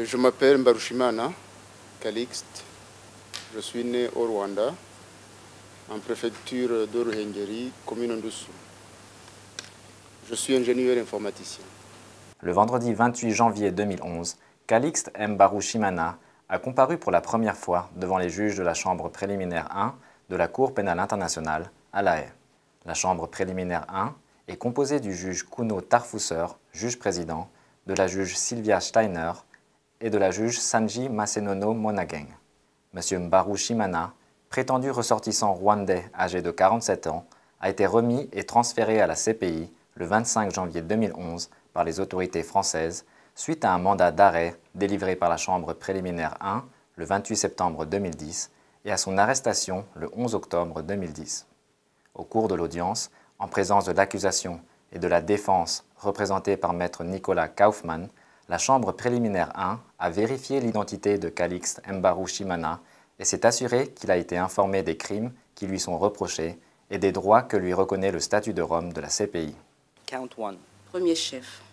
Je m'appelle Mbarushimana Calixte. Je suis né au Rwanda, en préfecture de Ruhengeri, commune Ndusu. Je suis ingénieur informaticien. Le vendredi 28 janvier 2011, Calixte Mbarushimana a comparu pour la première fois devant les juges de la Chambre préliminaire 1 de la Cour pénale internationale à La Haye. La Chambre préliminaire 1 est composée du juge Kuno Tarfusser, juge-président, de la juge Sylvia Steiner et de la juge Sanji Masenono Monageng. M. Mbarushimana, prétendu ressortissant rwandais âgé de 47 ans, a été remis et transféré à la CPI le 25 janvier 2011 par les autorités françaises suite à un mandat d'arrêt délivré par la Chambre préliminaire 1 le 28 septembre 2010 et à son arrestation le 11 octobre 2010. Au cours de l'audience, en présence de l'accusation et de la défense représentée par maître Nicolas Kaufmann, la Chambre préliminaire 1 a vérifié l'identité de Calixte Mbarushimana et s'est assuré qu'il a été informé des crimes qui lui sont reprochés et des droits que lui reconnaît le statut de Rome de la CPI. Count 1. Premier chef.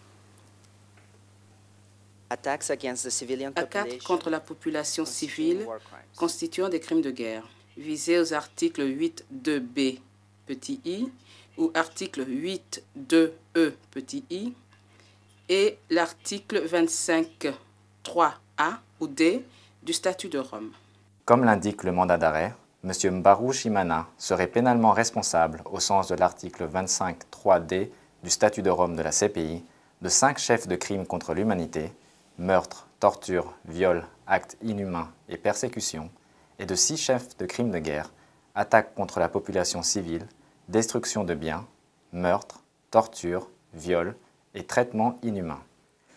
Attaques Attaques contre la population civile constituant des crimes de guerre, visés aux articles 8.2b petit i ou article 8.2e petit i et l'article 25.3a ou d du statut de Rome. Comme l'indique le mandat d'arrêt, M. Mbarushimana serait pénalement responsable, au sens de l'article 25.3d du statut de Rome de la CPI, de 5 chefs de crimes contre l'humanité, meurtre, torture, viol, actes inhumains et persécution, et de 6 chefs de crimes de guerre, attaques contre la population civile, destruction de biens, meurtre, torture, viol et traitement inhumain.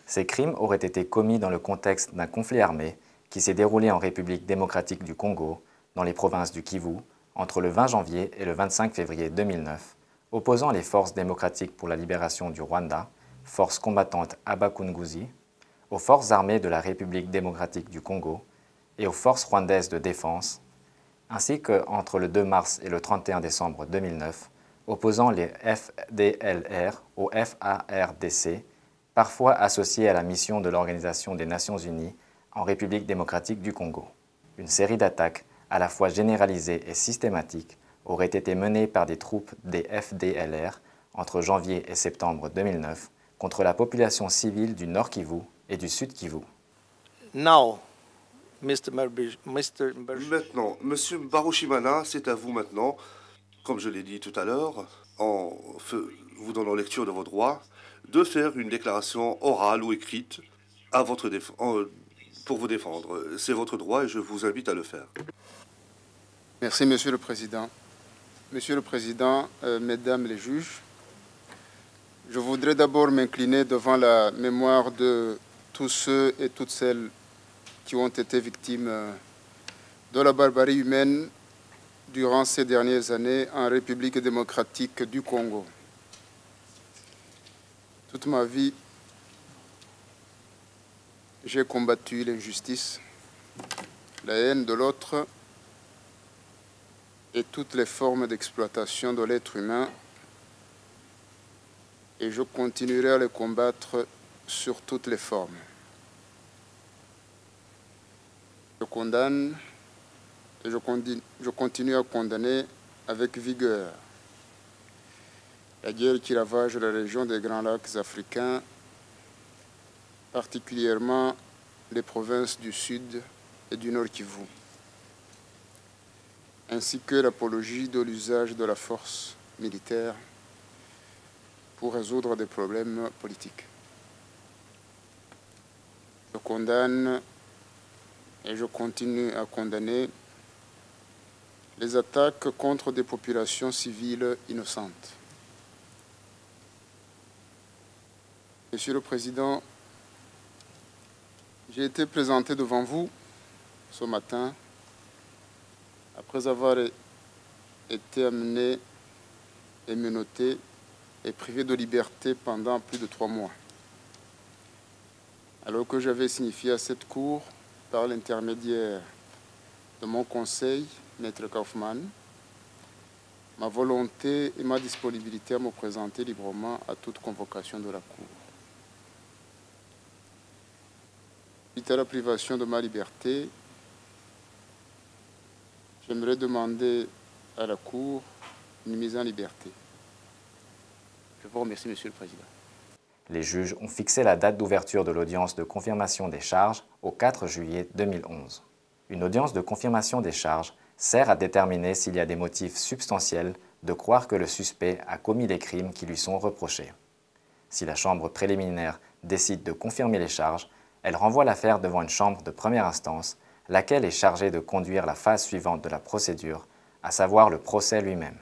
Ces crimes auraient été commis dans le contexte d'un conflit armé qui s'est déroulé en République démocratique du Congo, dans les provinces du Kivu, entre le 20 janvier et le 25 février 2009, opposant les forces démocratiques pour la libération du Rwanda, forces combattantes Abakunguzi, aux forces armées de la République démocratique du Congo et aux forces rwandaises de défense, ainsi qu'entre le 2 mars et le 31 décembre 2009, opposant les FDLR au FARDC, parfois associés à la mission de l'Organisation des Nations Unies en République démocratique du Congo. Une série d'attaques, à la fois généralisées et systématiques, aurait été menée par des troupes des FDLR entre janvier et septembre 2009 contre la population civile du Nord Kivu et du Sud Kivu. Maintenant, Monsieur Mbarushimana, c'est à vous maintenant, comme je l'ai dit tout à l'heure, en vous donnant lecture de vos droits, de faire une déclaration orale ou écrite à votre pour vous défendre. C'est votre droit et je vous invite à le faire. Merci, Monsieur le Président. Monsieur le Président, Mesdames les juges, je voudrais d'abord m'incliner devant la mémoire de tous ceux et toutes celles qui ont été victimes de la barbarie humaine durant ces dernières années en République démocratique du Congo. Toute ma vie, j'ai combattu l'injustice, la haine de l'autre et toutes les formes d'exploitation de l'être humain, et je continuerai à les combattre sur toutes les formes. Je condamne et je continue à condamner avec vigueur la guerre qui ravage la région des Grands Lacs africains, particulièrement les provinces du Sud et du Nord Kivu, ainsi que l'apologie de l'usage de la force militaire pour résoudre des problèmes politiques. Je condamne et je continue à condamner les attaques contre des populations civiles innocentes. Monsieur le Président, j'ai été présenté devant vous ce matin après avoir été amené et menotté et privé de liberté pendant plus de 3 mois. Alors que j'avais signifié à cette Cour, par l'intermédiaire de mon conseil, Maître Kaufmann, ma volonté et ma disponibilité à me présenter librement à toute convocation de la Cour. suite à la privation de ma liberté, j'aimerais demander à la Cour une mise en liberté. Je vous remercie, Monsieur le Président. Les juges ont fixé la date d'ouverture de l'audience de confirmation des charges au 4 juillet 2011. Une audience de confirmation des charges sert à déterminer s'il y a des motifs substantiels de croire que le suspect a commis les crimes qui lui sont reprochés. Si la chambre préliminaire décide de confirmer les charges, elle renvoie l'affaire devant une chambre de première instance, laquelle est chargée de conduire la phase suivante de la procédure, à savoir le procès lui-même.